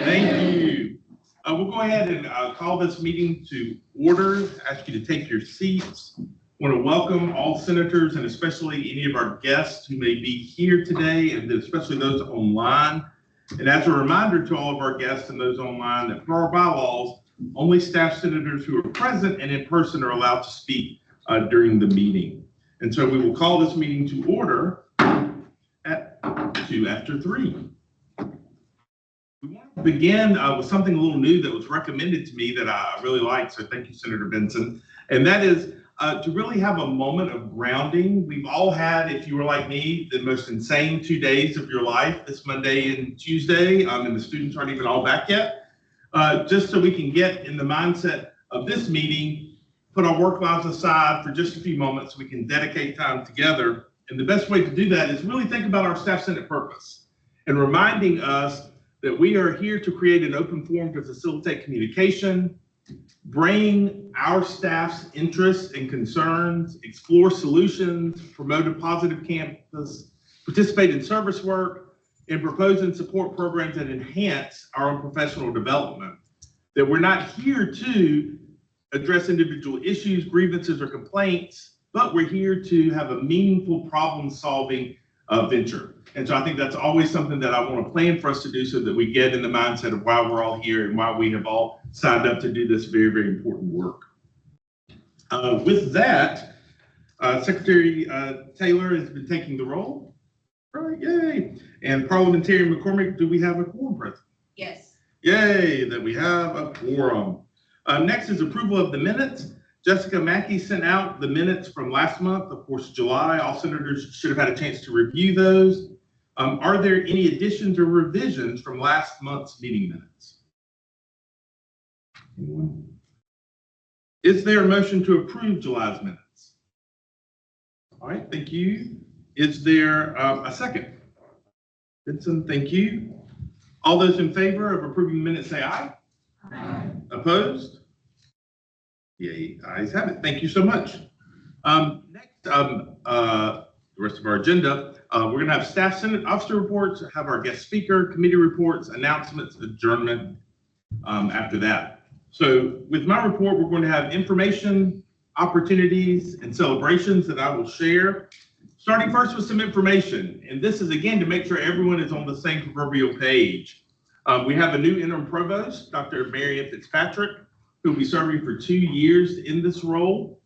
Thank you. We'll go ahead and call this meeting to order. Ask you to take your seats. I want to welcome all senators and especially any of our guests who may be here today, and especially those online. And as a reminder to all of our guests and those online that per our bylaws, only staff senators who are present and in person are allowed to speak during the meeting. And so we will call this meeting to order at 2:03. We want to begin with something a little new that was recommended to me that I really like. So thank you, Senator Benson. And that is to really have a moment of grounding. We've all had, if you were like me, the most insane 2 days of your life, this Monday and Tuesday, and the students aren't even all back yet. Just so we can get in the mindset of this meeting, put our work lives aside for just a few moments so we can dedicate time together. And the best way to do that is really think about our staff senate purpose and reminding us that we are here to create an open forum to facilitate communication, bring our staff's interests and concerns, explore solutions, promote a positive campus, participate in service work, and propose and support programs that enhance our own professional development. That we're not here to address individual issues, grievances, or complaints, but we're here to have a meaningful problem-solving venture. And so I think that's always something that I want to plan for us to do so that we get in the mindset of why we're all here and why we have all signed up to do this very, very important work. With that, Secretary Taylor has been taking the role. All right, yay. And Parliamentarian McCormick, do we have a quorum present? Yes. Yay, that we have a quorum. Next is approval of the minutes. Jessica Mackey sent out the minutes from last month, of course, July. All senators should have had a chance to review those. Are there any additions or revisions from last month's meeting minutes? Anyone? Is there a motion to approve July's minutes? All right, thank you. Is there a second? Benson, thank you. All those in favor of approving the minutes say aye. Aye. Opposed? Yay, ayes have it. Thank you so much. Next, the rest of our agenda, we're going to have staff senate officer reports, have our guest speaker, committee reports, announcements, adjournment after that. So with my report, we're going to have information, opportunities, and celebrations that I will share. Starting first with some information, and this is again to make sure everyone is on the same proverbial page. We have a new interim provost, Dr. Marian Fitzpatrick, who will be serving for 2 years in this role.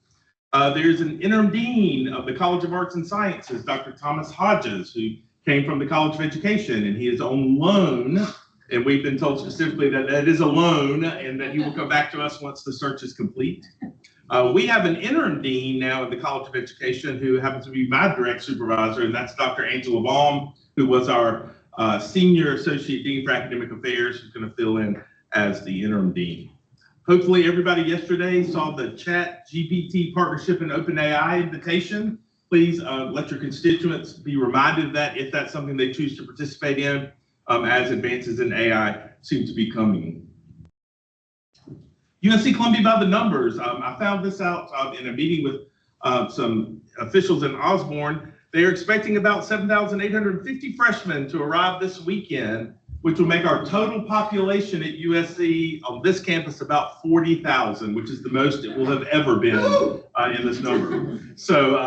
There's an interim dean of the College of Arts and Sciences, Dr. Thomas Hodges, who came from the College of Education, and he is on loan. And we've been told specifically that that is a loan and that he will come back to us once the search is complete. We have an interim dean now in the College of Education who happens to be my direct supervisor, and that's Dr. Angela Baum, who was our senior associate dean for academic affairs, who's going to fill in as the interim dean. Hopefully everybody yesterday saw the ChatGPT partnership and OpenAI invitation. Please let your constituents be reminded of that if that's something they choose to participate in as advances in AI seem to be coming. USC Columbia by the numbers. I found this out in a meeting with some officials in Osborne. They are expecting about 7,850 freshmen to arrive this weekend, which will make our total population at USC on this campus about 40,000, which is the most it will have ever been in this number. So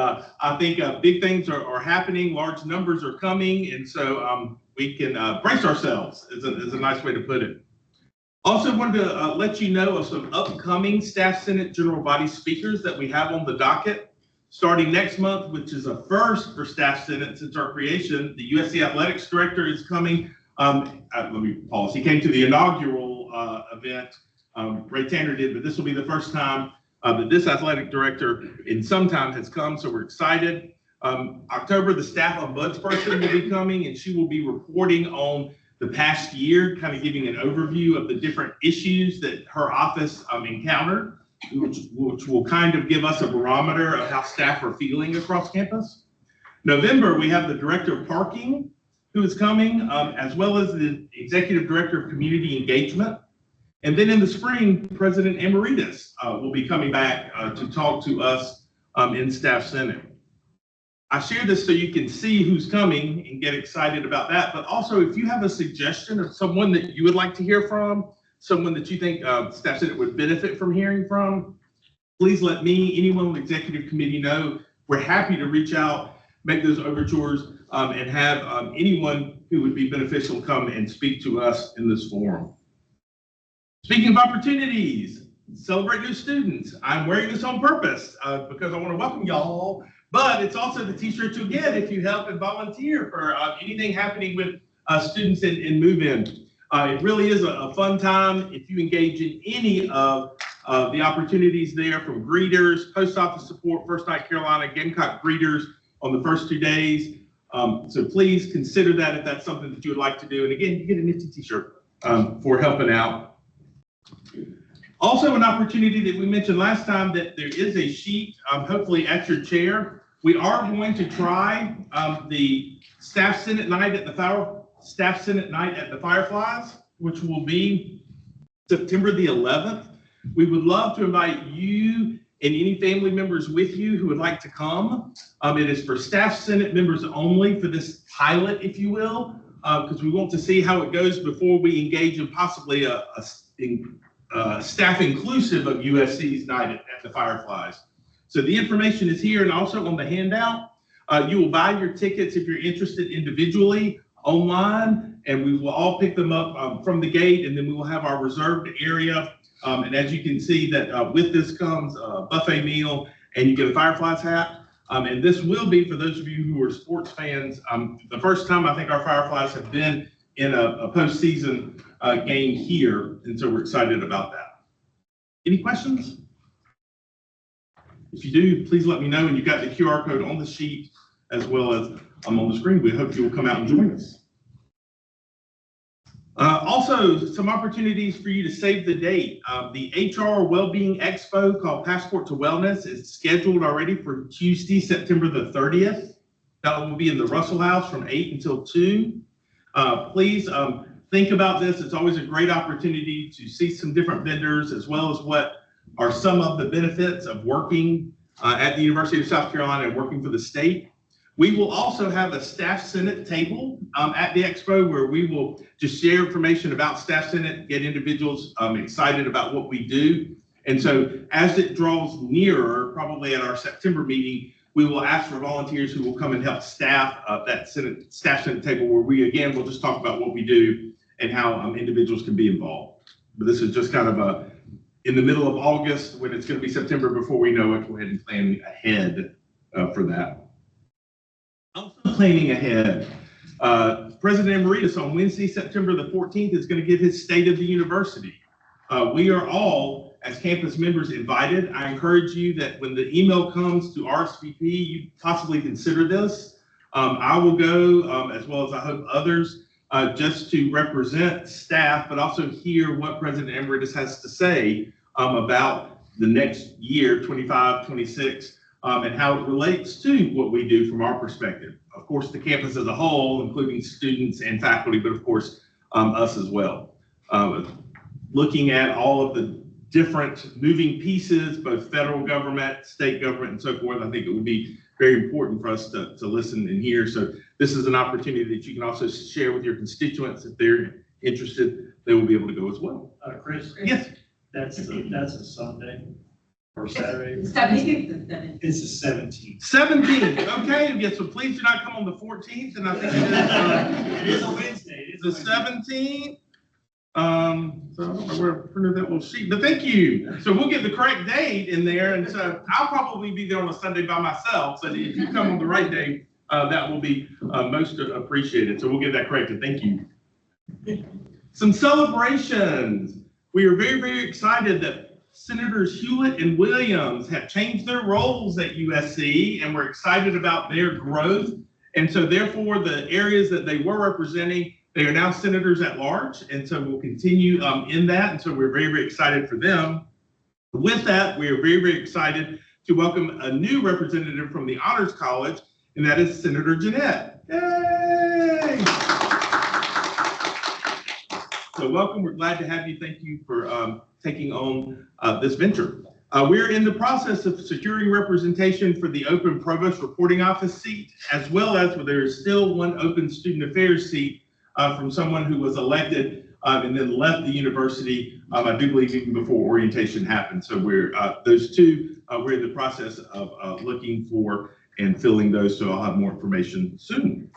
I think big things are happening, large numbers are coming, and so we can brace ourselves is a nice way to put it. Also wanted to let you know of some upcoming Staff Senate General Body speakers that we have on the docket. Starting next month, which is a first for Staff Senate since our creation, the USC Athletics Director is coming. Let me pause. He came to the inaugural event. Ray Tanner did, but this will be the first time that this athletic director in some time has come, so we're excited. October, the staff ombudsperson will be coming, and she will be reporting on the past year, kind of giving an overview of the different issues that her office encountered, which will kind of give us a barometer of how staff are feeling across campus. November, we have the Director of Parking, who is coming, as well as the Executive Director of Community Engagement. And then in the spring, President Emeritus will be coming back to talk to us in Staff Senate. I share this so you can see who's coming and get excited about that. But also, if you have a suggestion of someone that you would like to hear from, someone that you think Staff Senate would benefit from hearing from, please let me, anyone on the executive committee know. We're happy to reach out, make those overtures, and have anyone who would be beneficial come and speak to us in this forum. Speaking of opportunities, celebrate new students. I'm wearing this on purpose because I want to welcome y'all, but it's also the t-shirt you'll get if you help and volunteer for anything happening with students in move-in. It really is a fun time if you engage in any of the opportunities there, from greeters, post office support, First Night Carolina, Gamecock greeters on the first 2 days. So please consider that if that's something that you would like to do. And again, you get a nifty t-shirt for helping out. Also, an opportunity that we mentioned last time, that there is a sheet, hopefully at your chair. We are going to try the Staff Senate night at the Fireflies, which will be September the 11th. We would love to invite you and any family members with you who would like to come. It is for Staff Senate members only for this pilot, if you will, because we want to see how it goes before we engage in possibly a staff inclusive of USC's night at the Fireflies. So the information is here and also on the handout. You will buy your tickets if you're interested individually online, and we will all pick them up from the gate, and then we will have our reserved area. And as you can see, that with this comes a buffet meal, and you get a Fireflies hat. And this will be, for those of you who are sports fans, the first time I think our Fireflies have been in a postseason game here, and so we're excited about that. Any questions? If you do, please let me know, and you've got the QR code on the sheet as well as on the screen. We hope you will come out and join us. Also, some opportunities for you to save the date. The HR Wellbeing Expo called Passport to Wellness is scheduled already for Tuesday, September the 30th. That will be in the Russell House from 8 until 2. Please think about this. It's always a great opportunity to see some different vendors, as well as what are some of the benefits of working at the University of South Carolina and working for the state. We will also have a Staff Senate table at the expo, where we will just share information about Staff Senate, get individuals excited about what we do. And so as it draws nearer, probably at our September meeting, we will ask for volunteers who will come and help staff that Staff Senate table, where we, again, will just talk about what we do and how individuals can be involved. But this is just kind of in the middle of August, when it's going to be September before we know it. Go ahead and plan ahead for that. Also planning ahead, President Emeritus on Wednesday, September the 14th, is going to give his State of the University. We are all, as campus members, invited. I encourage you that when the email comes to RSVP, you possibly consider this. I will go, as well as I hope others, just to represent staff, but also hear what President Emeritus has to say about the next year, 25, 26, and how it relates to what we do from our perspective. Of course, the campus as a whole, including students and faculty, but of course, us as well. Looking at all of the different moving pieces, both federal government, state government, and so forth, I think it would be very important for us to listen and hear. So this is an opportunity that you can also share with your constituents. If they're interested, they will be able to go as well. Chris? Yes? That's a Sunday or Saturday? It's 17th. It's the 17th. 17th, okay. Yes, so please do not come on the 14th, and I think It is a Wednesday. the 17th. So I don't know where I printed that little sheet, but thank you. So we'll get the correct date in there, and so I'll probably be there on a Sunday by myself. So if you come on the right day, that will be most appreciated. So we'll get that corrected. Thank you. Some celebrations. We are very, very excited that Senators Hulett and Williams have changed their roles at USC, and we're excited about their growth. And so therefore, the areas that they were representing, they are now senators at large, and so we'll continue in that, and so we're very, very excited for them. With that, we are very, very excited to welcome a new representative from the Honors College, and that is Senator Jeanette. Yay! So welcome, we're glad to have you. Thank you for taking on this venture. We're in the process of securing representation for the open provost reporting office seat, as well as there is still one open student affairs seat from someone who was elected and then left the university, I do believe even before orientation happened. So we're those two, we're in the process of looking for and filling those, so I'll have more information soon.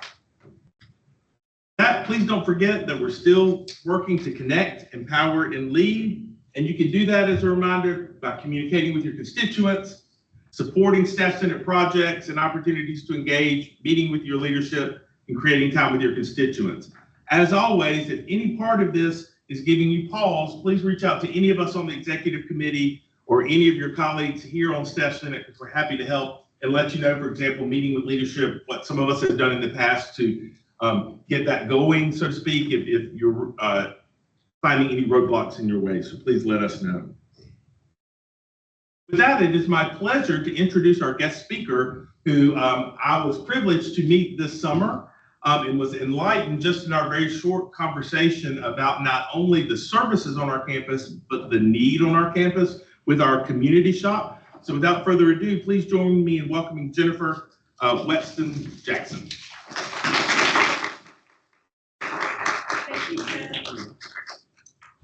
Please don't forget that we're still working to connect, empower, and lead. And you can do that as a reminder by communicating with your constituents, supporting staff-centered projects and opportunities to engage, meeting with your leadership, and creating time with your constituents. As always, if any part of this is giving you pause, please reach out to any of us on the executive committee or any of your colleagues here on Staff Senate, because we're happy to help and let you know, for example, meeting with leadership, what some of us have done in the past to get that going, so to speak, if you're finding any roadblocks in your way. So please let us know. With that, it is my pleasure to introduce our guest speaker, who I was privileged to meet this summer and was enlightened just in our very short conversation about not only the services on our campus, but the need on our campus with our community shop. So without further ado, please join me in welcoming Jennifer Whetstone-Jackson. Thank you, Chris.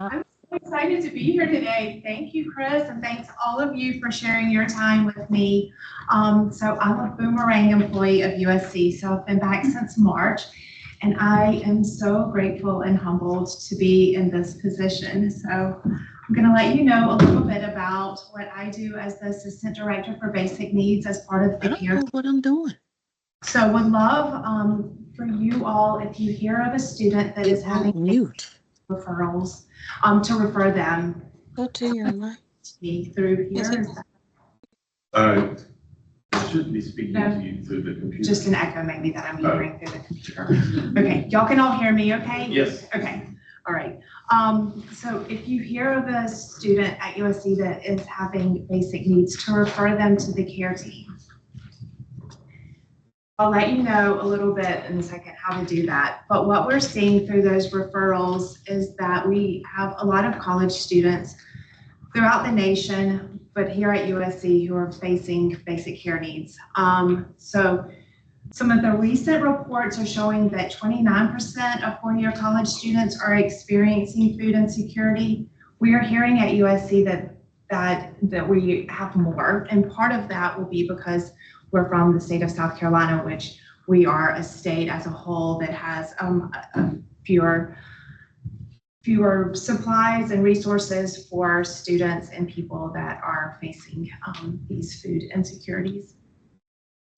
I'm so excited to be here today. Thank you, Chris, and thanks all of you for sharing your time with me. So I'm a boomerang employee of USC, so I've been back since March, and I am so grateful and humbled to be in this position. So I'm going to let you know a little bit about what I do as the Assistant Director for Basic Needs as part of the care. I don't know what I'm doing. So would love for you all, if you hear of a student that is having referrals, to refer them Go to your line. through here. I shouldn't be speaking to you through the computer. Just an echo maybe that I'm hearing through the computer. Okay, y'all can all hear me okay? Yes. Okay, all right. So if you hear of a student at USC that is having basic needs, to refer them to the care team. I'll let you know a little bit in a second how to do that. But what we're seeing through those referrals is that we have a lot of college students throughout the nation, but here at USC, who are facing basic care needs. So some of the recent reports are showing that 29% of four-year college students are experiencing food insecurity. We are hearing at USC that we have more, and part of that will be because we're from the state of South Carolina, which we are a state as a whole that has fewer supplies and resources for students and people that are facing these food insecurities.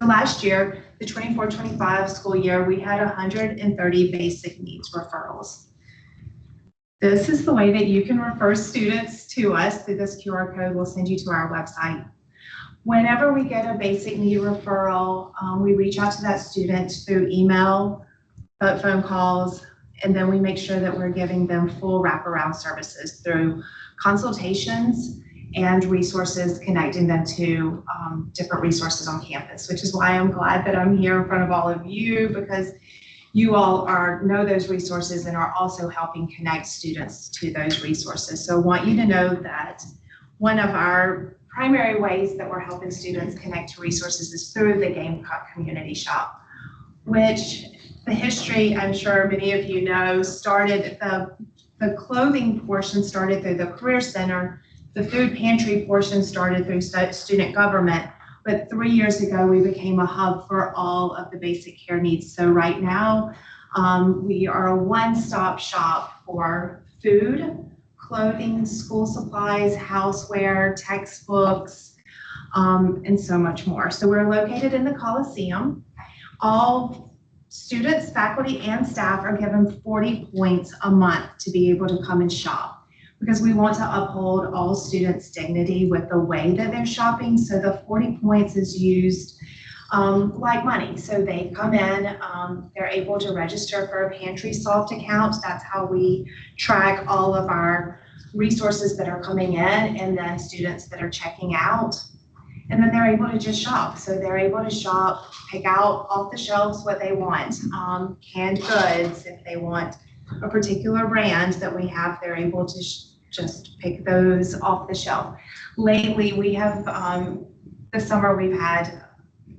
So last year, the 24-25 school year, we had 130 basic needs referrals. This is the way that you can refer students to us through this QR code. We'll send you to our website. Whenever we get a basic need referral, we reach out to that student through email, phone calls, and then we make sure that we're giving them full wraparound services through consultations and resources, connecting them to different resources on campus, which is why I'm glad that I'm here in front of all of you, because you all know those resources and are also helping connect students to those resources. So I want you to know that one of our primary ways that we're helping students connect to resources is through the Gamecock Community Shop, which the history, I'm sure many of you know, started, the clothing portion started through the Career Center, the food pantry portion started through student government, but 3 years ago we became a hub for all of the basic care needs. So right now we are a one-stop shop for food, clothing, school supplies, houseware, textbooks, and so much more. So we're located in the Coliseum. All students, faculty, and staff are given 40 points a month to be able to come and shop, because we want to uphold all students' dignity with the way that they're shopping. So the 40 points is used like money. So they come in, they're able to register for a Pantry Soft account. That's how we track all of our resources that are coming in, and then students that are checking out. And then they're able to just shop. So they're able to shop, pick out off the shelves what they want, canned goods. If they want a particular brand that we have, they're able to just pick those off the shelf. Lately, we have, this summer, we've had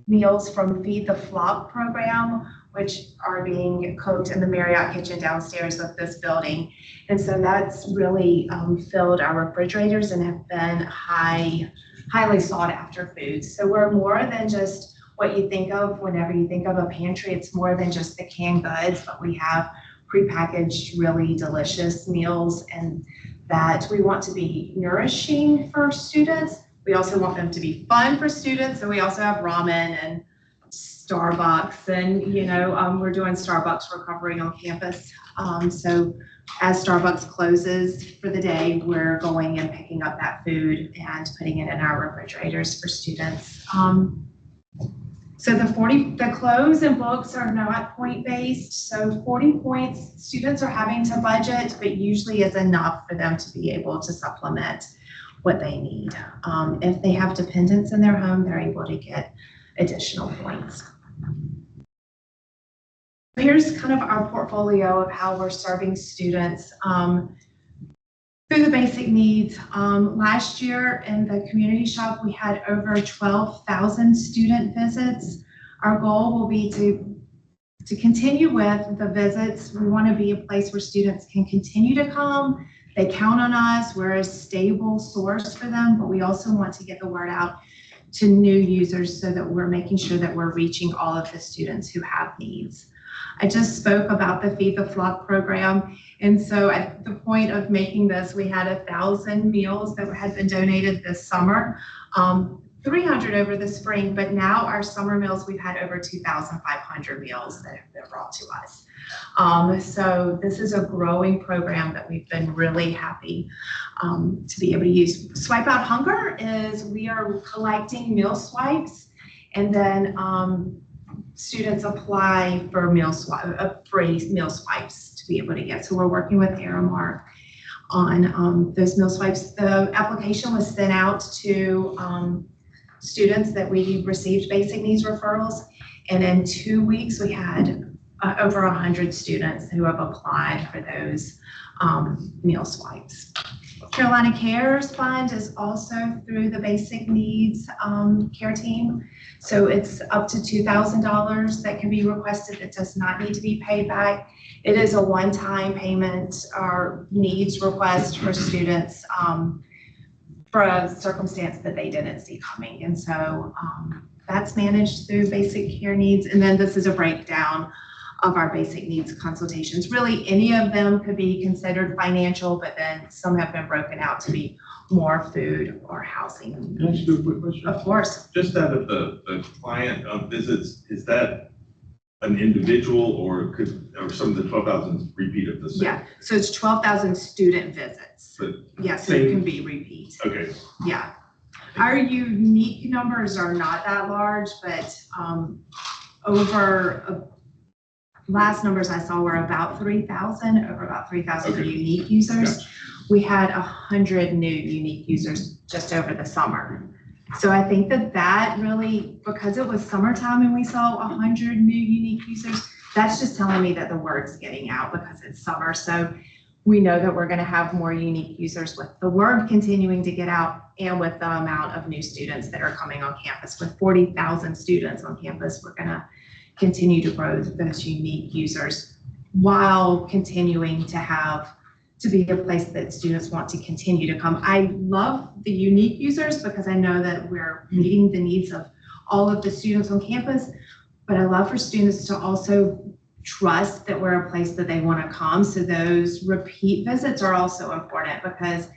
meals from Feed the Flock program, which are being cooked in the Marriott kitchen downstairs of this building. And so that's really filled our refrigerators and have been highly sought after foods. So we're more than just what you think of whenever you think of a pantry. It's more than just the canned goods, but we have prepackaged, really delicious meals, and that we want to be nourishing for students. We also want them to be fun for students. So we also have ramen and Starbucks, and we're doing Starbucks recovery on campus. So as Starbucks closes for the day, we're going and picking up that food and putting it in our refrigerators for students. So the clothes and books are not point-based. So 40 points, students are having to budget, but usually is enough for them to be able to supplement what they need. If they have dependents in their home, they're able to get additional points. Here's kind of our portfolio of how we're serving students through the basic needs. Last year in the community shop, we had over 12,000 student visits. Our goal will be to continue with the visits. We want to be a place where students can continue to come. They count on us. We're a stable source for them, but we also want to get the word out to new users so that we're making sure that we're reaching all of the students who have needs. I just spoke about the Feed the Flock program. And so at the point of making this, we had 1,000 meals that had been donated this summer, 300 over the spring, but now our summer meals, we've had over 2,500 meals that have been brought to us. So this is a growing program that we've been really happy to be able to use. Swipe Out Hunger is we are collecting meal swipes, and then students apply for free meal swipes to be able to get. So we're working with Aramark on those meal swipes. The application was sent out to students that we received basic needs referrals, and in 2 weeks we had over 100 students who have applied for those meal swipes. Carolina Cares Fund is also through the basic needs care team. So it's up to $2,000 that can be requested that does not need to be paid back. It is a one-time payment or needs request for students for a circumstance that they didn't see coming. And so that's managed through basic care needs. And then this is a breakdown of our basic needs consultations. Really, any of them could be considered financial, but then some have been broken out to be more food or housing. Can I ask you a quick question? Of course. Just out of the client visits, is that an individual or some of the 12,000 repeat of the same? Yeah, so it's 12,000 student visits. But yes, so it can be repeat. Okay. Yeah. Our unique numbers are not that large, but last numbers I saw were about 3,000, over about 3,000 okay. unique users. Gotcha. We had 100 new unique users just over the summer. So I think that really, because it was summertime and we saw 100 new unique users, that's just telling me that the word's getting out because it's summer. So we know that we're going to have more unique users with the word continuing to get out and with the amount of new students that are coming on campus. With 40,000 students on campus, we're going to continue to grow those unique users while continuing to be a place that students want to continue to come. I love the unique users because I know that we're meeting the needs of all of the students on campus, but I love for students to also trust that we're a place that they want to come. So those repeat visits are also important because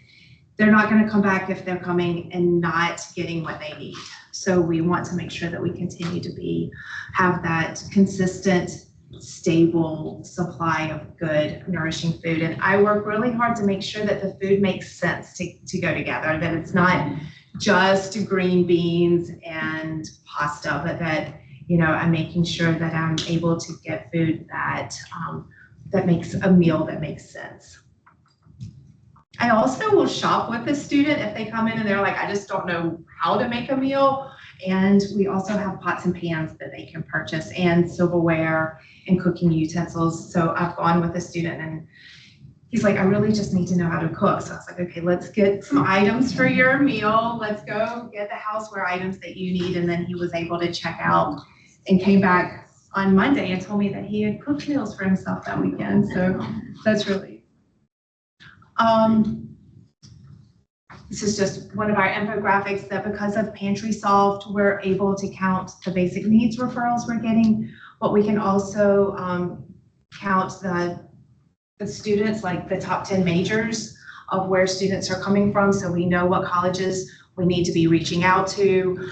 they're not going to come back if they're coming and not getting what they need. So we want to make sure that we continue to have that consistent, stable supply of good, nourishing food. And I work really hard to make sure that the food makes sense to go together, that it's not just green beans and pasta, but that, I'm making sure that I'm able to get food that makes a meal that makes sense. I also will shop with the student if they come in and they're like, I just don't know how to make a meal. And we also have pots and pans that they can purchase and silverware and cooking utensils. So I've gone with a student and he's like, I really just need to know how to cook. So I was like, okay, let's get some items for your meal. Let's go get the houseware items that you need. And then he was able to check out and came back on Monday and told me that he had cooked meals for himself that weekend. So that's really, this is just one of our infographics that because of Pantry Solved, we're able to count the basic needs referrals we're getting, but we can also count the students, like the top 10 majors of where students are coming from. So we know what colleges we need to be reaching out to.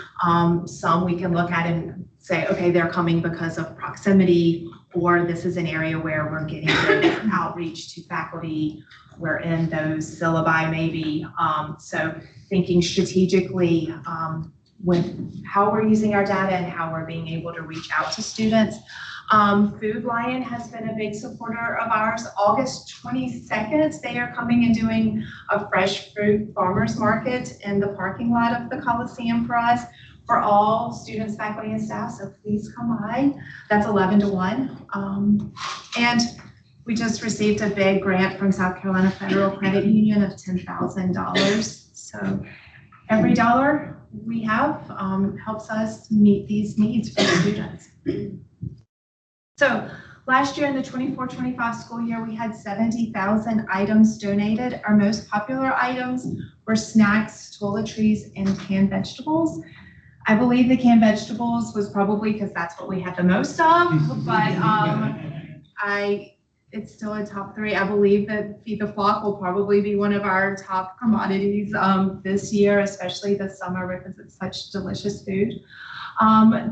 Some we can look at and say, okay, they're coming because of proximity, or this is an area where we're getting good outreach to faculty. We're in those syllabi maybe. So thinking strategically with how we're using our data and how we're being able to reach out to students. Food Lion has been a big supporter of ours. August 22nd, they are coming and doing a fresh fruit farmers market in the parking lot of the Coliseum for us, for all students, faculty, and staff. So please come by. That's 11 to 1. And we just received a big grant from South Carolina Federal Credit Union of $10,000. So every dollar we have helps us meet these needs for students. So last year in the 24-25 school year, we had 70,000 items donated. Our most popular items were snacks, toiletries, and canned vegetables. I believe the canned vegetables was probably because that's what we had the most of, but it's still a top 3. I believe that Feed the Flock will probably be one of our top commodities this year, especially this summer because it's such delicious food.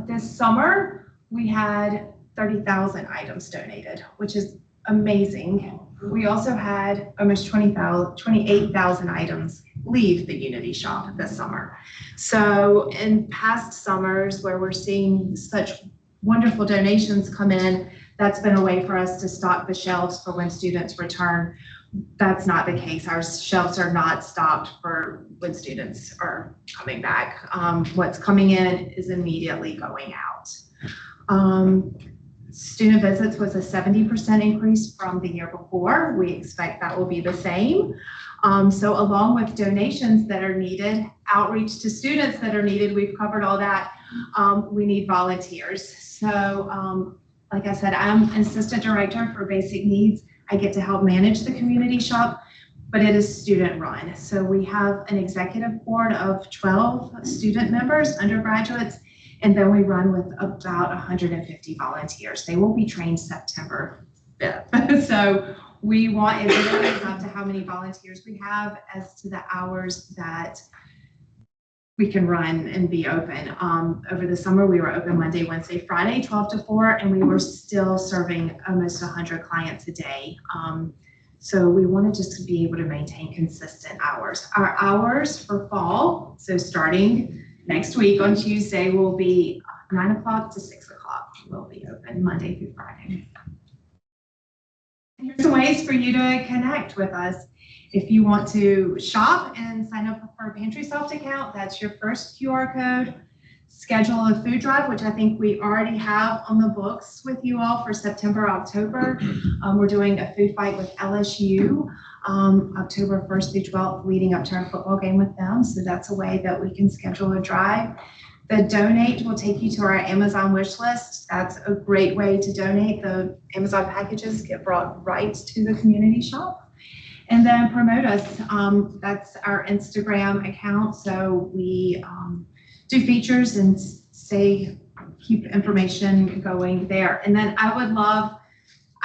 This summer, we had 30,000 items donated, which is amazing. We also had almost 28,000 items leave the Unity shop this summer. So in past summers where we're seeing such wonderful donations come in, that's been a way for us to stock the shelves for when students return. That's not the case. Our shelves are not stocked for when students are coming back. What's coming in is immediately going out. Student visits was a 70% increase from the year before. We expect that will be the same. So along with donations that are needed, outreach to students that are needed, we've covered all that. We need volunteers. So like I said, I'm assistant director for basic needs. I get to help manage the community shop, but it is student run. So we have an executive board of 12 student members, undergraduates, and then we run with about 150 volunteers. They will be trained September 5th. So we want, it really is up to how many volunteers we have as to the hours that we can run and be open. Over the summer, we were open Monday, Wednesday, Friday, 12 to 4, and we were still serving almost 100 clients a day. So we wanted just to be able to maintain consistent hours. Our hours for fall, so starting next week on Tuesday, will be 9 o'clock to 6 o'clock. We'll be open Monday through Friday. And here's some ways for you to connect with us. If you want to shop and sign up for a Pantry Solved account, that's your first QR code. Schedule a food drive, which I think we already have on the books with you all for September, October. We're doing a food fight with LSU, October 1st through 12th, leading up to our football game with them. So that's a way that we can schedule a drive. The donate will take you to our Amazon wish list. That's a great way to donate. The Amazon packages get brought right to the community shop. And then promote us. That's our Instagram account. So we do features and keep information going there. And then I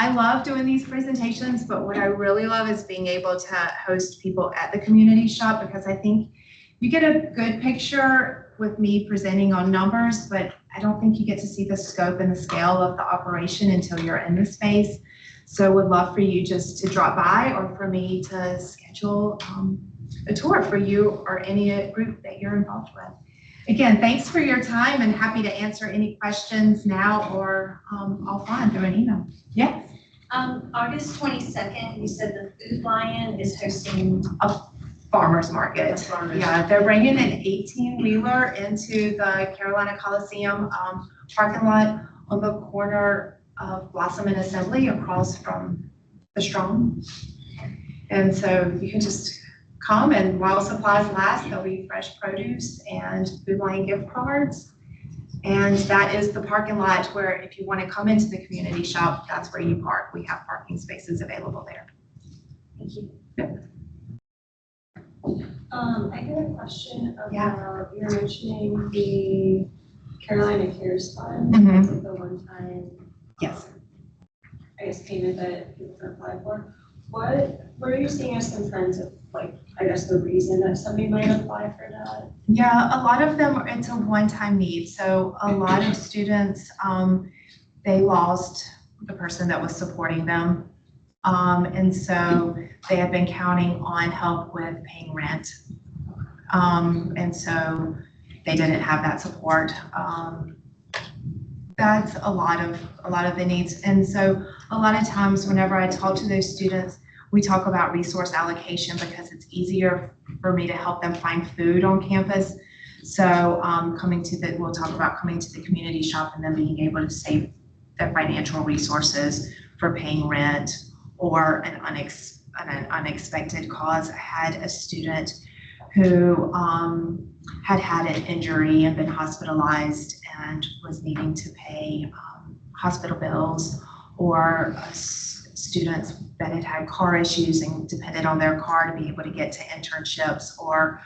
love doing these presentations, but what I really love is being able to host people at the community shop, because I think you get a good picture with me presenting on numbers, but I don't think you get to see the scope and the scale of the operation until you're in the space. So would love for you just to drop by, or for me to schedule a tour for you or any group that you're involved with. Again, thanks for your time, and happy to answer any questions now or offline through an email. Yes? August 22nd, you said the Food Lion is hosting A farmer's market. Yeah, they're bringing an 18-wheeler into the Carolina Coliseum parking lot on the corner of Blossom and Assembly across from the Strong. And so you can just come, and while supplies last, there'll be fresh produce and Food Lion gift cards. And that is the parking lot where if you want to come into the community shop, that's where you park. We have parking spaces available there. Thank you. Yeah. I got a question about, you're mentioning the Carolina Cares Fund, Mhm. like the one-time. Yes. I guess payment that people can apply for. What are you seeing as some trends of, like, I guess the reason that somebody might apply for that? Yeah, a lot of them, it's a one-time need. So a lot of students, they lost the person that was supporting them. And so they had been counting on help with paying rent. And so they didn't have that support. That's a lot of the needs. And so a lot of times whenever I talk to those students, we talk about resource allocation because it's easier for me to help them find food on campus. So we'll talk about coming to the community shop and then being able to save their financial resources for paying rent or an unexpected cause. I had a student who had an injury and been hospitalized and was needing to pay hospital bills, or students that had car issues and depended on their car to be able to get to internships or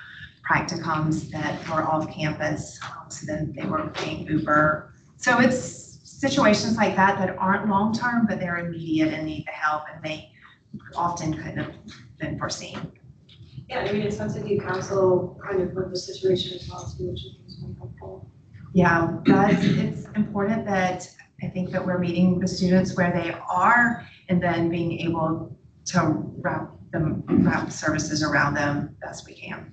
practicums that were off campus. So then they were paying Uber. So it's situations like that that aren't long-term, but they're immediate and need the help, and they often couldn't have been foreseen. Yeah, I mean, it sounds like you counsel kind of with the situation as well too, which is really helpful. Yeah, it's important that I think that we're meeting the students where they are and then being able to wrap services around them best we can.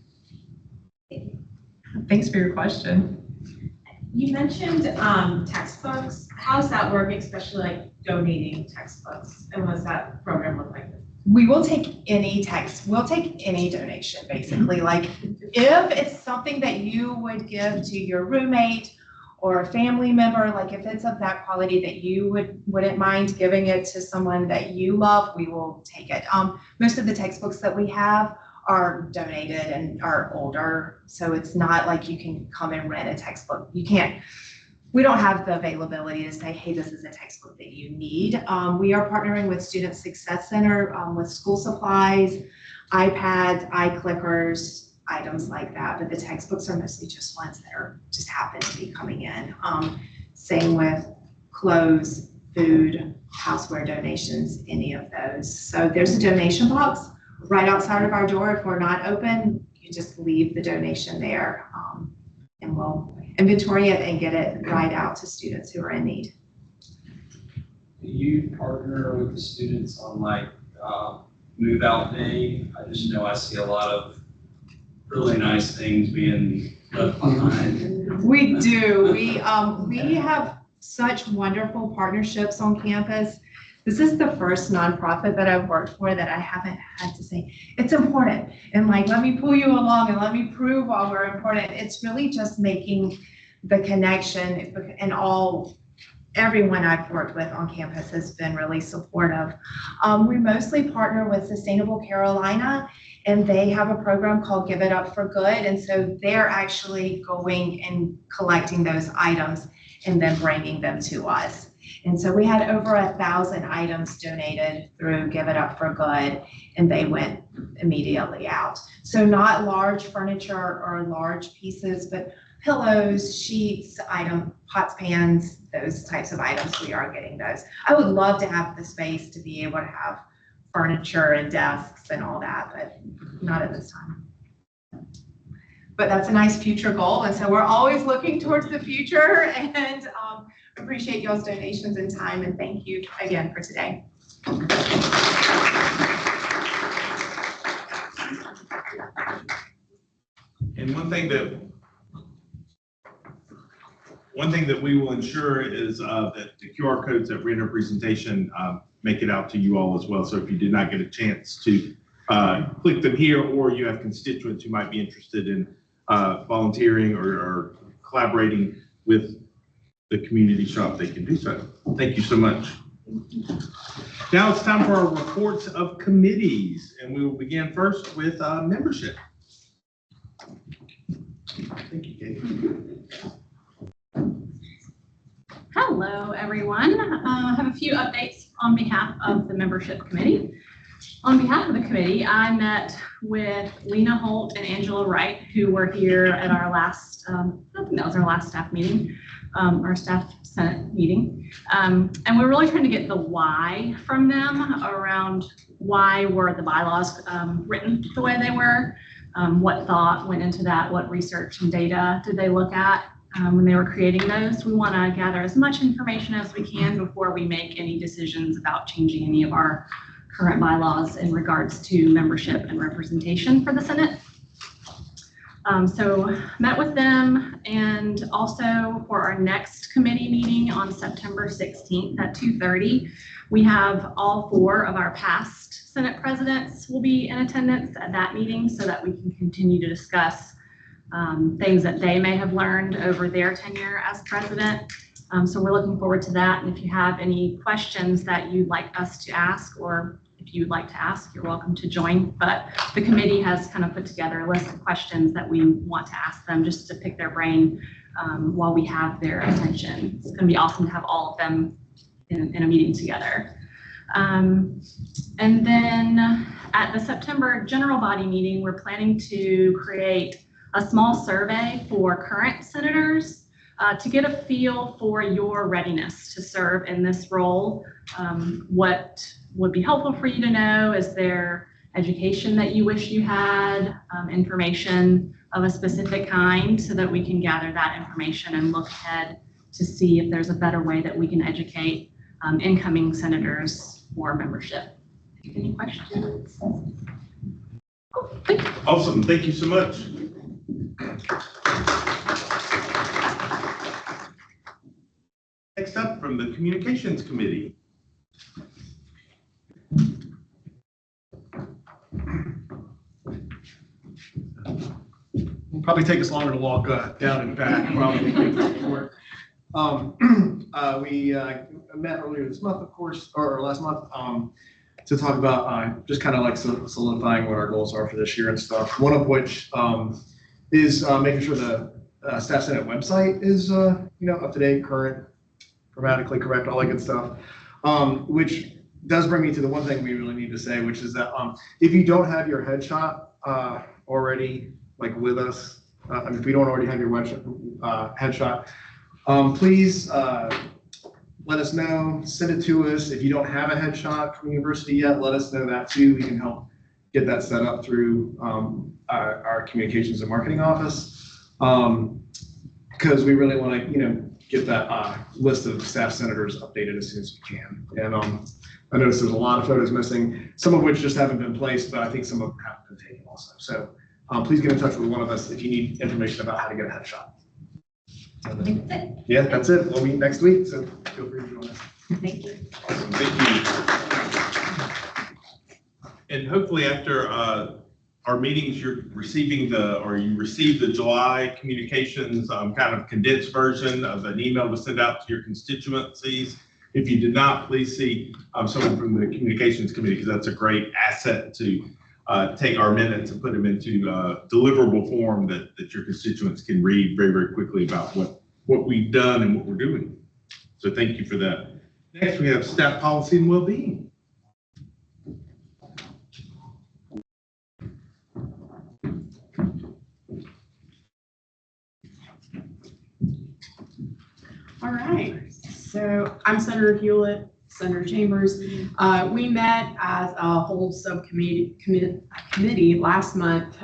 Thanks for your question. You mentioned textbooks. How does that work, especially like donating textbooks? And what does that program look like? We will take we'll take any donation basically. Like if it's something that you would give to your roommate or a family member, like if it's of that quality that you wouldn't mind giving it to someone that you love, we will take it. Most of the textbooks that we have are donated and are older. So it's not like you can come and rent a textbook. We don't have the availability to say, hey, this is a textbook that you need. We are partnering with Student Success Center with school supplies, iPads, iClickers, items like that. But the textbooks are mostly just ones that just happen to be coming in. Same with clothes, food, houseware donations, any of those. So there's a donation box right outside of our door. If we're not open, you just leave the donation there, and we'll inventory it and get it right out to students who are in need. Do you partner with the students on like move out day? I just know I see a lot of really nice things being left behind. We do. We have such wonderful partnerships on campus. This is the first nonprofit that I've worked for that I haven't had to say, it's important. And like, let me pull you along and let me prove why we're important. It's really just making the connection, and everyone I've worked with on campus has been really supportive. We mostly partner with Sustainable Carolina, and they have a program called Give It Up for Good. And so they're actually going and collecting those items and then bringing them to us. And so we had over 1,000 items donated through Give It Up for Good, and they went immediately out. So not large furniture or large pieces, but pillows, sheets, pots, pans, those types of items, we are getting those. I would love to have the space to be able to have furniture and desks and all that, but not at this time. But that's a nice future goal. And so we're always looking towards the future, and appreciate y'all's donations and time. And thank you again for today. And one thing that we will ensure is that the QR codes that were in our presentation make it out to you all as well. So if you did not get a chance to click them here, or you have constituents who might be interested in volunteering or collaborating with the community shop, they can do so. Thank you so much. Now it's time for our reports of committees, and we will begin first with membership. Thank you, Katie. Hello, everyone. I have a few updates on behalf of the membership committee. On behalf of the committee, I met with Lena Holt and Angela Wright, who were here at our last, I think that was our last staff meeting, our staff Senate meeting. And we're really trying to get the why from them around why were the bylaws written the way they were, what thought went into that, what research and data did they look at when they were creating those. We want to gather as much information as we can before we make any decisions about changing any of our current bylaws in regards to membership and representation for the Senate. So met with them, and also for our next committee meeting on September 16th at 2:30, we have all 4 of our past Senate presidents will be in attendance at that meeting so that we can continue to discuss things that they may have learned over their tenure as president. So we're looking forward to that. And if you have any questions that you'd like us to ask, or if you'd like to ask, you're welcome to join. But the committee has kind of put together a list of questions that we want to ask them just to pick their brain while we have their attention. It's going to be awesome to have all of them in a meeting together. And then at the September general body meeting, we're planning to create a small survey for current senators to get a feel for your readiness to serve in this role. What would be helpful for you to know? Is there education that you wish you had, information of a specific kind, so that we can gather that information and look ahead to see if there's a better way that we can educate incoming senators for membership. Any questions? Oh, thank you. Awesome, thank you so much. Next up from the Communications Committee. It'll probably take us longer to walk down and back. Probably. We met earlier this month, of course, or last month, to talk about just kind of like solidifying what our goals are for this year and stuff. One of which is making sure the Staff Senate website is up to date, current, grammatically correct, all that good stuff. Which does bring me to the one thing we really need to say, which is that if you don't have your headshot already, like with us, if we don't already have your headshot, please let us know, send it to us. If you don't have a headshot from the university yet, let us know that too. We can help get that set up through our communications and marketing office, because we really want to, get that list of staff senators updated as soon as we can. And I noticed there's a lot of photos missing, some of which just haven't been placed, but I think some of them haven't been taken also. So please get in touch with one of us if you need information about how to get a headshot. Yeah, that's it. We'll meet next week, so feel free to join us. Thank you. Awesome, thank you. And hopefully after our meetings, you're receiving you received the July communications kind of condensed version of an email to send out to your constituencies. If you did not, please see someone from the communications committee, because that's a great asset to take our minutes and put them into deliverable form that your constituents can read very, very quickly about what we've done and what we're doing. So thank you for that. Next, we have staff policy and well-being. All right, so I'm Senator Hulett, Senator Chambers. We met as a whole committee last month,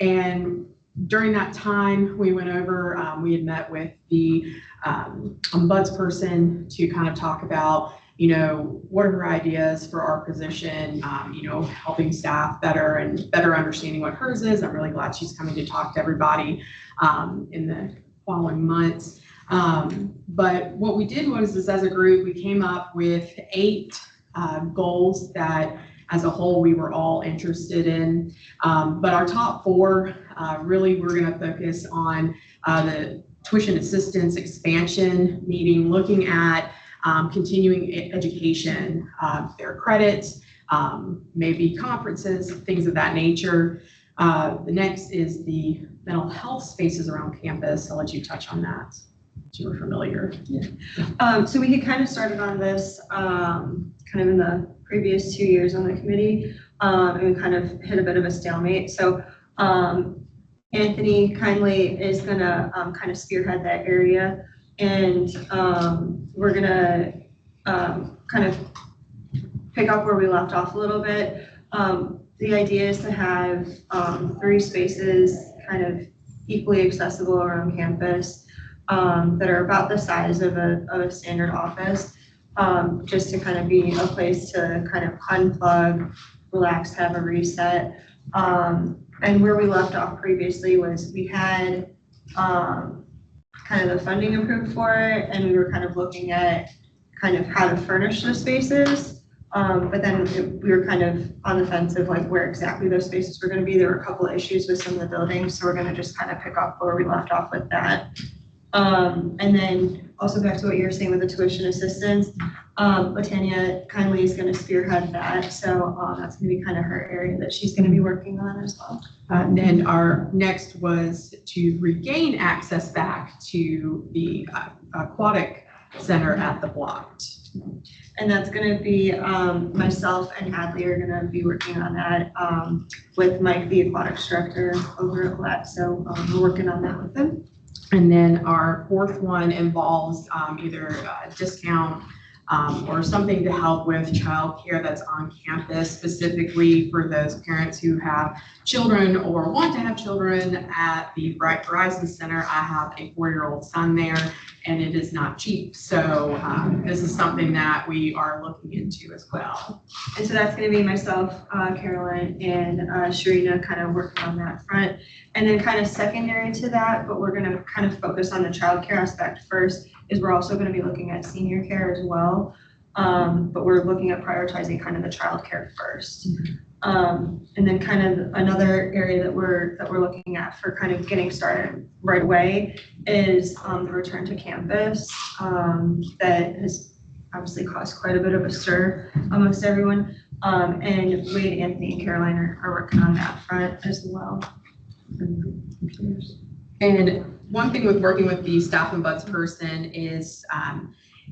and during that time, we went over, we had met with the ombudsperson to kind of talk about, what are her ideas for our position, helping staff better and better understanding what hers is. I'm really glad she's coming to talk to everybody in the following months. But what we did was as a group, we came up with 8 goals that as a whole we were all interested in. But our top 4, really we're going to focus on the tuition assistance expansion, meaning looking at continuing education, their credits, maybe conferences, things of that nature. The next is the mental health spaces around campus. I'll let you touch on that. You were familiar. So we had kind of started on this kind of in the previous 2 years on the committee, and we kind of hit a bit of a stalemate. So Anthony kindly is gonna kind of spearhead that area, and we're gonna kind of pick up where we left off a little bit. The idea is to have 3 spaces kind of equally accessible around campus, that are about the size of a standard office, just to kind of be a place to kind of unplug, relax, have a reset. And where we left off previously was we had kind of the funding approved for it, and we were kind of looking at kind of how to furnish the spaces. But then we were kind of on the fence of like where exactly those spaces were going to be. There were a couple of issues with some of the buildings, so we're going to just kind of pick up where we left off with that. And then also back to what you were saying with the tuition assistance, Latanya kindly is going to spearhead that. So that's going to be kind of her area that she's going to be working on as well. And then our next was to regain access back to the aquatic center at the block. And that's going to be myself and Hadley are going to be working on that with Mike, the aquatics director over at Hulett. So we're working on that with him. And then our 4th one involves either a discount or something to help with childcare that's on campus, specifically for those parents who have children or want to have children at the Bright Horizons Center. I have a 4-year-old son there, and it is not cheap. So this is something that we are looking into as well. And so that's going to be myself, Caroline, and Sharina kind of working on that front. And then kind of secondary to that, but we're going to kind of focus on the childcare aspect first, is we're also going to be looking at senior care as well. But we're looking at prioritizing kind of the childcare first. And then kind of another area that we're looking at for kind of getting started right away is the return to campus that has obviously caused quite a bit of a stir amongst everyone. And Wade, Anthony, and Caroline are working on that front as well. And one thing with working with the staff and buds person is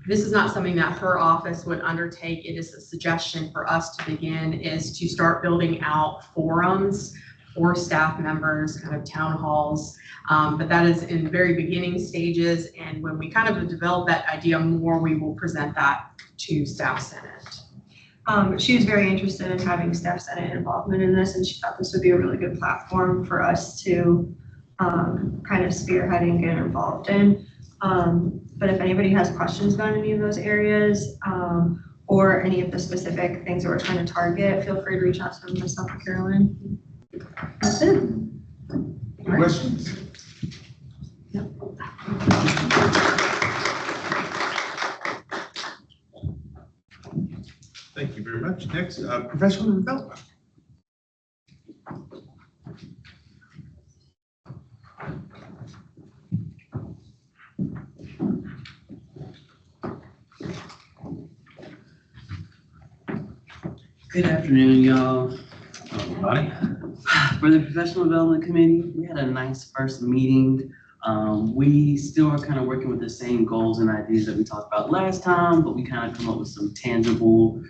this is not something that her office would undertake. It is a suggestion for us to begin is to start building out forums for staff members, kind of town halls. But that is in very beginning stages. And when we kind of develop that idea more, we will present that to Staff Senate. She was very interested in having Staff Senate involvement in this, and she thought this would be a really good platform for us to kind of spearhead and get involved in. But if anybody has questions about any of those areas or any of the specific things that we're trying to target, feel free to reach out to myself or Caroline. That's it. Any questions? Thank you very much. Next, professional development. Good afternoon, y'all. Everybody. For the Professional Development Committee, we had a nice first meeting. We still are kind of working with the same goals and ideas that we talked about last time, but we kind of come up with some tangible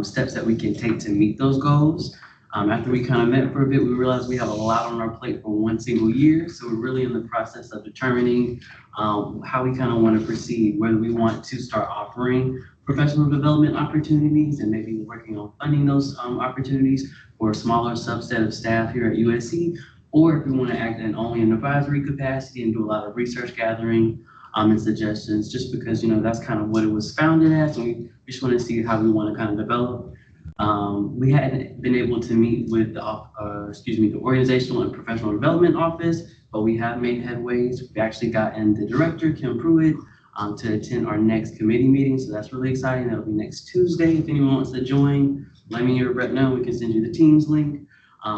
steps that we can take to meet those goals. After we kind of met for a bit, we realized we have a lot on our plate for one single year. So we're really in the process of determining how we kind of want to proceed, whether we want to start offering professional development opportunities and maybe working on funding those opportunities for a smaller subset of staff here at USC, or if we want to act in only an advisory capacity and do a lot of research gathering and suggestions, just because, you know, that's kind of what it was founded as, and we just want to see how we want to kind of develop. We hadn't been able to meet with the Organizational and Professional Development Office, but we have made headways. We actually gotten the director, Kim Pruitt, to attend our next committee meeting. So that's really exciting. That'll be next Tuesday. If anyone wants to join, let me or Brett know. We can send you the Teams link.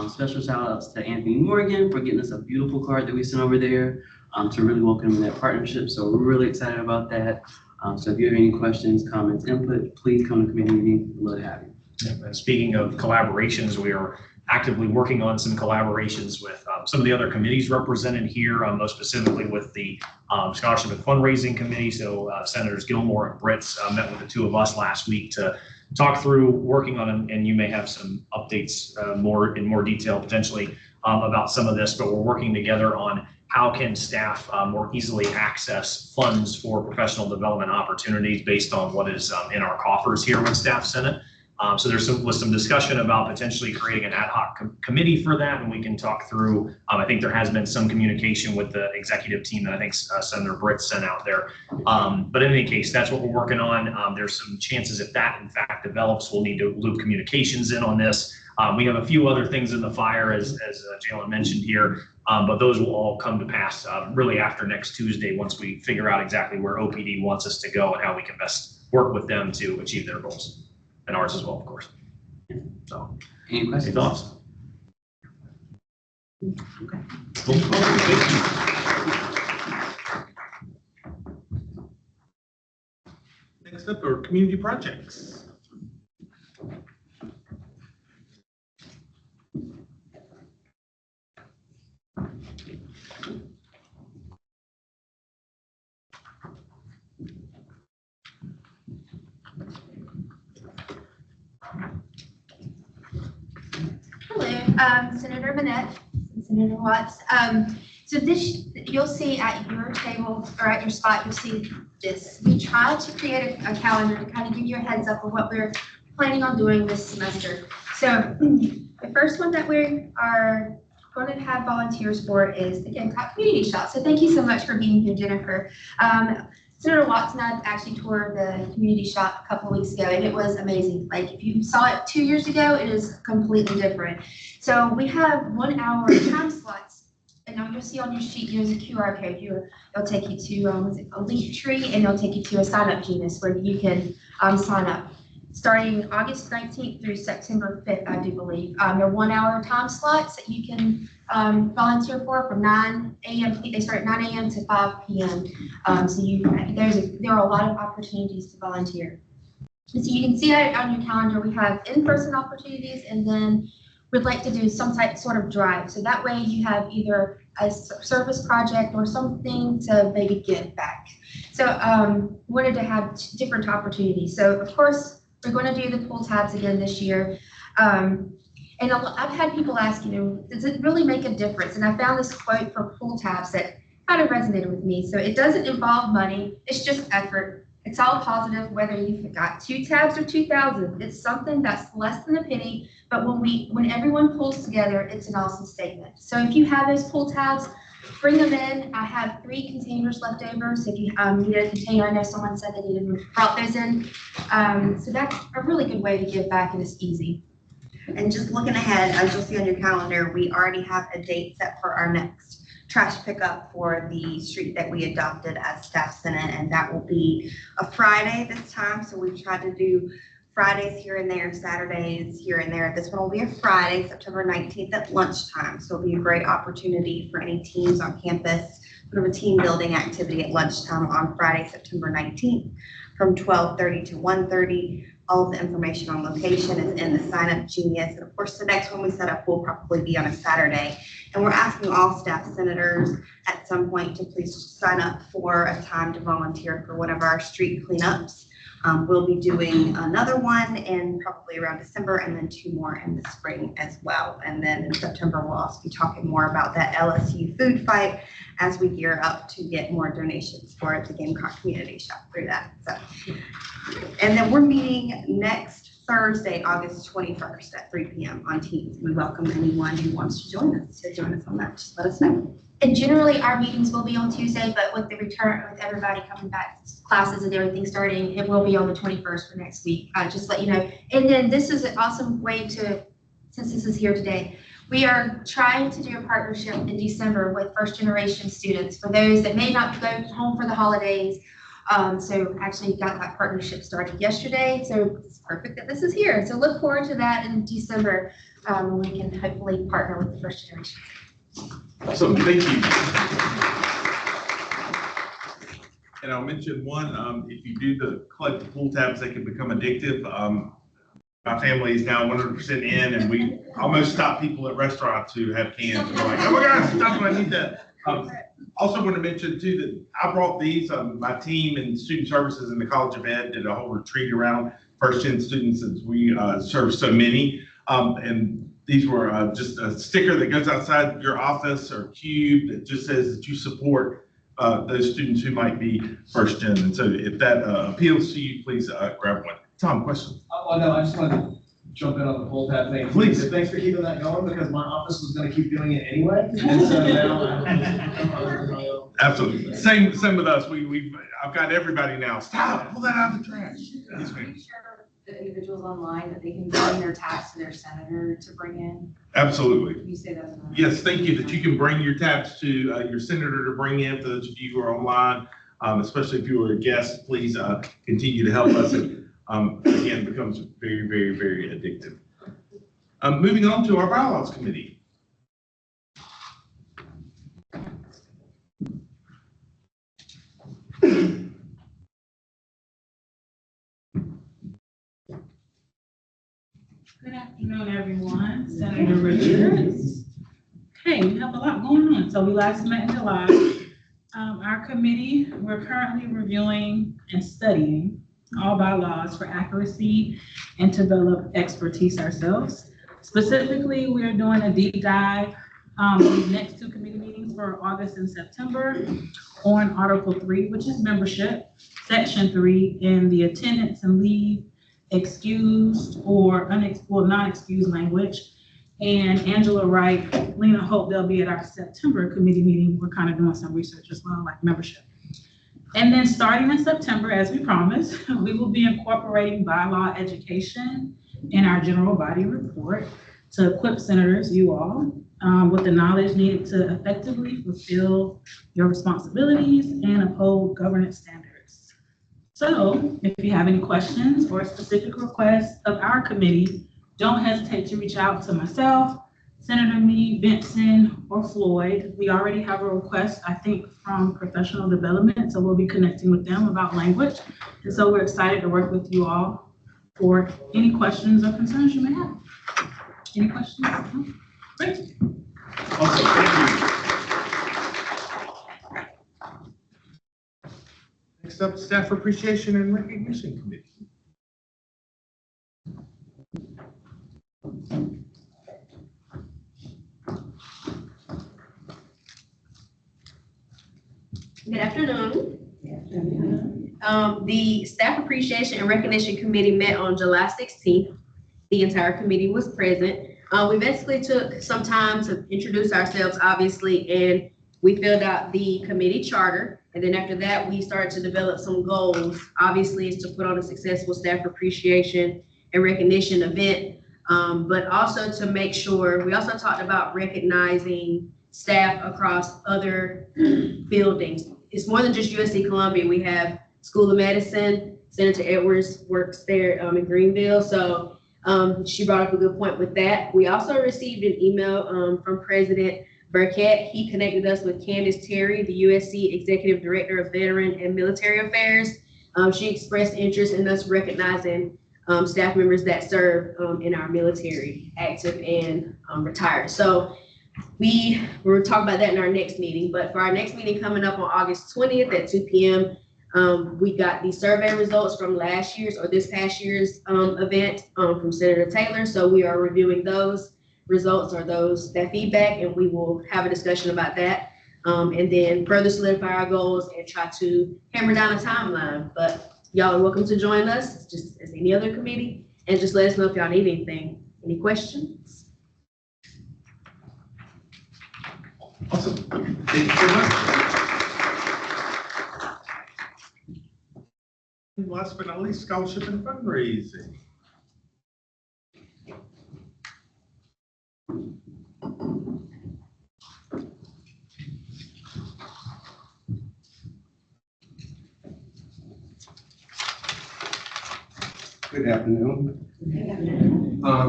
Special shout outs to Anthony Morgan for getting us a beautiful card that we sent over there to really welcome in that partnership. So we're really excited about that. So if you have any questions, comments, input, please come to committee meeting. We'd love to have you. And speaking of collaborations, we are actively working on some collaborations with some of the other committees represented here, most specifically with the Scholarship and Fundraising Committee. So Senators Gilmore and Britz met with the two of us last week to talk through working on, and you may have some updates in more detail potentially about some of this, but we're working together on how can staff more easily access funds for professional development opportunities based on what is in our coffers here with Staff Senate. So there's some discussion about potentially creating an ad hoc committee for that, and we can talk through. I think there has been some communication with the executive team that I think Senator Britz sent out there. But in any case, that's what we're working on. There's some chances if that in fact develops, we'll need to loop communications in on this. We have a few other things in the fire, as Jalen mentioned here, but those will all come to pass really after next Tuesday once we figure out exactly where OPD wants us to go and how we can best work with them to achieve their goals. And ours as well, of course. So, Any questions? any thoughts? Okay. Cool. Next up are community projects. Hello, Senator Manette, and Senator Watts. So this, you'll see at your table or at your spot, you'll see this. We tried to create a calendar to kind of give you a heads up of what we're planning on doing this semester. So the first one that we are going to have volunteers for is the Gamecock Community Shop. So thank you so much for being here, Jennifer. Senator Watts and I actually toured the community shop a couple of weeks ago, and it was amazing. Like if you saw it 2 years ago, it is completely different. So we have 1 hour time slots, and now you'll see on your sheet, there's a QR code here. It'll take you to a link tree, and it'll take you to a sign up Genus where you can sign up. Starting August 19th through September 5th, I do believe. They're 1 hour time slots that you can volunteer for from 9 a.m. They start at 9 a.m. to 5 p.m. So there are a lot of opportunities to volunteer. And so you can see that on your calendar. We have in-person opportunities, and then we'd like to do some sort of drive. So that way you have either a service project or something to maybe give back. So wanted to have different opportunities. So of course, we're going to do the pull tabs again this year. And I've had people ask, does it really make a difference? And I found this quote from pull tabs that kind of resonated with me. So it doesn't involve money, it's just effort. It's all positive, whether you've got 2 tabs or 2,000. It's something that's less than a penny, but when everyone pulls together, it's an awesome statement. So if you have those pull tabs, bring them in. I have 3 containers left over. So if you need a container, I know someone said they needed brought those in. So that's a really good way to give back, and it's easy. And just looking ahead, as you'll see on your calendar, we already have a date set for our next trash pickup for the street that we adopted as Staff Senate, and that will be a Friday this time. So we've tried to do Fridays here and there, Saturdays here and there. This one will be a Friday, September 19th at lunchtime. So it'll be a great opportunity for any teams on campus, sort of a team building activity at lunchtime on Friday, September 19th from 12:30 to 1:30. All of the information on location is in the sign up Genius. And of course, the next one we set up will probably be on a Saturday. And we're asking all staff senators at some point to please sign up for a time to volunteer for one of our street cleanups. We'll be doing another one in probably around December, and then 2 more in the spring as well. And then in September, we'll also be talking more about that LSU food fight as we gear up to get more donations for the Gamecock Community Shop through that. So, and then we're meeting next Thursday, August 21st at 3 p.m. on Teams. We welcome anyone who wants to join us on that. Just let us know. And generally our meetings will be on Tuesday, but with the return, with everybody coming back, classes and everything starting, it will be on the 21st for next week. Just let you know. And then this is an awesome way to, since this is here today, we are trying to do a partnership in December with first generation students for those that may not go home for the holidays. So actually got that partnership started yesterday. So it's perfect that this is here. So look forward to that in December when we can hopefully partner with the first generation. Awesome, thank you. And I'll mention one, if you do collect the pool tabs, they can become addictive. My family is now 100% in, and we almost stop people at restaurants who have cans. We're like, oh my gosh, stop, I need that. Also want to mention too that I brought these, my team and student services in the College of Ed did a whole retreat around first-gen students as we serve so many. And these were just a sticker that goes outside your office or cube that just says that you support those students who might be first gen. And so if that appeals to you, please grab one. Thom, question? Oh, no, I just wanted to jump in on the poll tab thing. Please. Thanks for keeping that going because my office was going to keep doing it anyway. And so now Absolutely. Same with us. I've got everybody now. Stop, pull that out of the trash. Yes, ma'am. The individuals online that they can bring their tax to their senator to bring in? Absolutely. Can you say that? Yes, thank you, that you can bring your tabs to your senator to bring in. For those of you who are online, especially if you are a guest, please continue to help us. It, again, becomes very, very, very addictive. Moving on to our bylaws committee. Good afternoon, everyone. Senator Richards. Okay, we have a lot going on. So we last met in July. Our committee, we're currently reviewing and studying all bylaws for accuracy and to develop expertise ourselves. Specifically, we're doing a deep dive these next 2 committee meetings for August and September on Article 3, which is membership, Section 3, in the attendance and leave excused or non-excused language. And Angela Wright, Lena Hope, they'll be at our September committee meeting. We're kind of doing some research as well, like membership. And then starting in September, as we promised, we will be incorporating bylaw education in our general body report to equip senators, you all, with the knowledge needed to effectively fulfill your responsibilities and uphold governance standards. So if you have any questions or specific requests of our committee, don't hesitate to reach out to myself, Senator Meade, Benson, or Floyd. We already have a request, I think, from professional development, so we'll be connecting with them about language. And so we're excited to work with you all for any questions or concerns you may have. Any questions? No? Great. Awesome, thank you. Next up, Staff Appreciation and Recognition Committee. Good afternoon. The Staff Appreciation and Recognition Committee met on July 16th. The entire committee was present. We basically took some time to introduce ourselves, obviously, and we filled out the committee charter. And then after that, we started to develop some goals. Obviously, is to put on a successful staff appreciation and recognition event, but also to make sure, we also talked about recognizing staff across other buildings. It's more than just USC Columbia. We have School of Medicine, Senator Edwards works there in Greenville. So she brought up a good point with that. We also received an email from President Burkett. He connected us with Candace Terry, the USC Executive Director of Veteran and Military Affairs. She expressed interest in us recognizing staff members that serve in our military, active and retired. So we'll talk about that in our next meeting, but for our next meeting coming up on August 20th at 2 p.m., we got the survey results from last year's or this past year's event from Senator Taylor. So we are reviewing those results or that feedback, and we will have a discussion about that. And then further solidify our goals and try to hammer down a timeline. But y'all are welcome to join us just as any other committee, and just let us know if y'all need anything. Any questions? Awesome. Thank you so much. And last but not least, scholarship and fundraising. Good afternoon.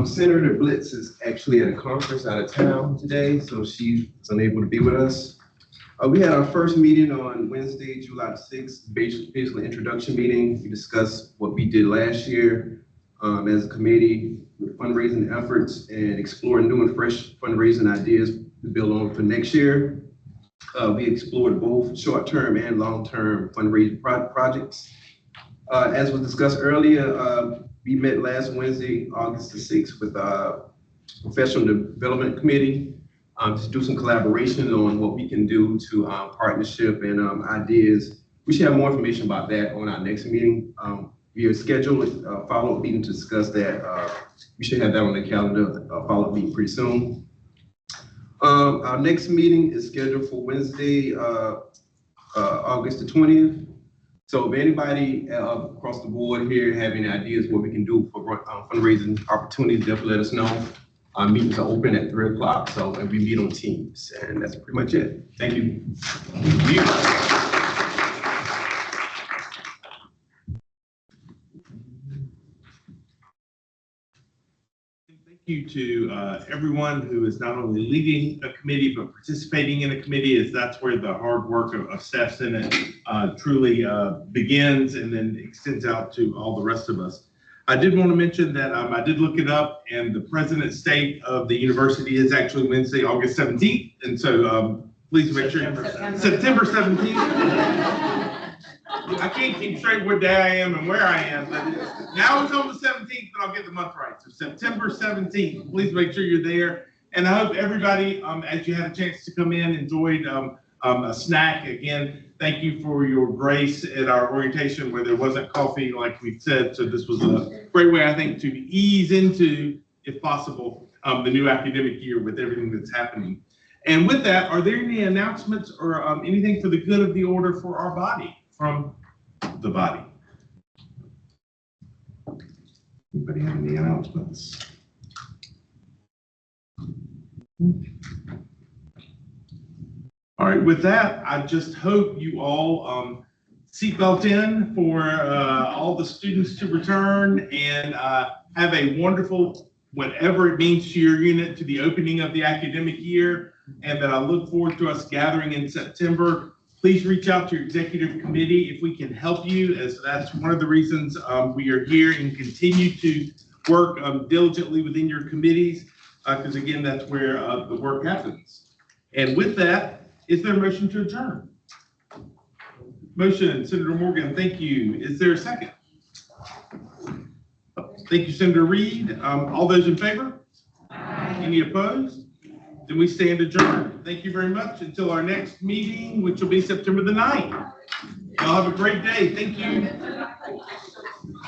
Senator Britz is actually at a conference out of town today, so she's unable to be with us. We had our first meeting on Wednesday, July 6th, basically introduction meeting. We discussed what we did last year as a committee with fundraising efforts and exploring new and fresh fundraising ideas to build on for next year. We explored both short-term and long-term fundraising projects. As was discussed earlier, we met last Wednesday, August the 6th, with our Professional Development Committee to do some collaboration on what we can do to partnership and ideas. We should have more information about that on our next meeting. We have scheduled a follow-up meeting to discuss that. We should have that on the calendar, a follow-up meeting pretty soon. Our next meeting is scheduled for Wednesday, August the 20th. So if anybody across the board here have any ideas what we can do for fundraising opportunities, definitely let us know. Our meetings are open at 3 o'clock, so we meet on Teams, and that's pretty much it. Thank you. Thank you. Thank you to everyone who is not only leading a committee, but participating in a committee, as that's where the hard work of Staff Senate truly begins and then extends out to all the rest of us. I did want to mention that I did look it up, and the President's State of the University is actually Wednesday, August 17th. And so please make sure September 17th. I can't keep straight what day I am and where I am, but now it's on the 17th, and I'll get the month right. So September 17th, please make sure you're there. And I hope everybody, as you had a chance to come in, enjoyed a snack. Again, thank you for your grace at our orientation where there wasn't coffee, like we said. So this was a great way, I think, to ease into, if possible, the new academic year with everything that's happening. And with that, are there any announcements or anything for the good of the order for our body, from the body? Anybody have any announcements? All right, with that, I just hope you all seatbelt in for all the students to return and have a wonderful, whatever it means to your unit, to the opening of the academic year, and that I look forward to us gathering in September. Please reach out to your executive committee if we can help you, as that's one of the reasons we are here, and continue to work diligently within your committees, because again, that's where the work happens. And with that, is there a motion to adjourn? Motion, Senator Morgan, thank you. Is there a second? Thank you, Senator Reed. All those in favor? Aye. Any opposed? Then we stand adjourned. Thank you very much until our next meeting, which will be September the 9th. Y'all have a great day. Thank you.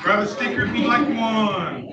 Grab a sticker if you'd like one.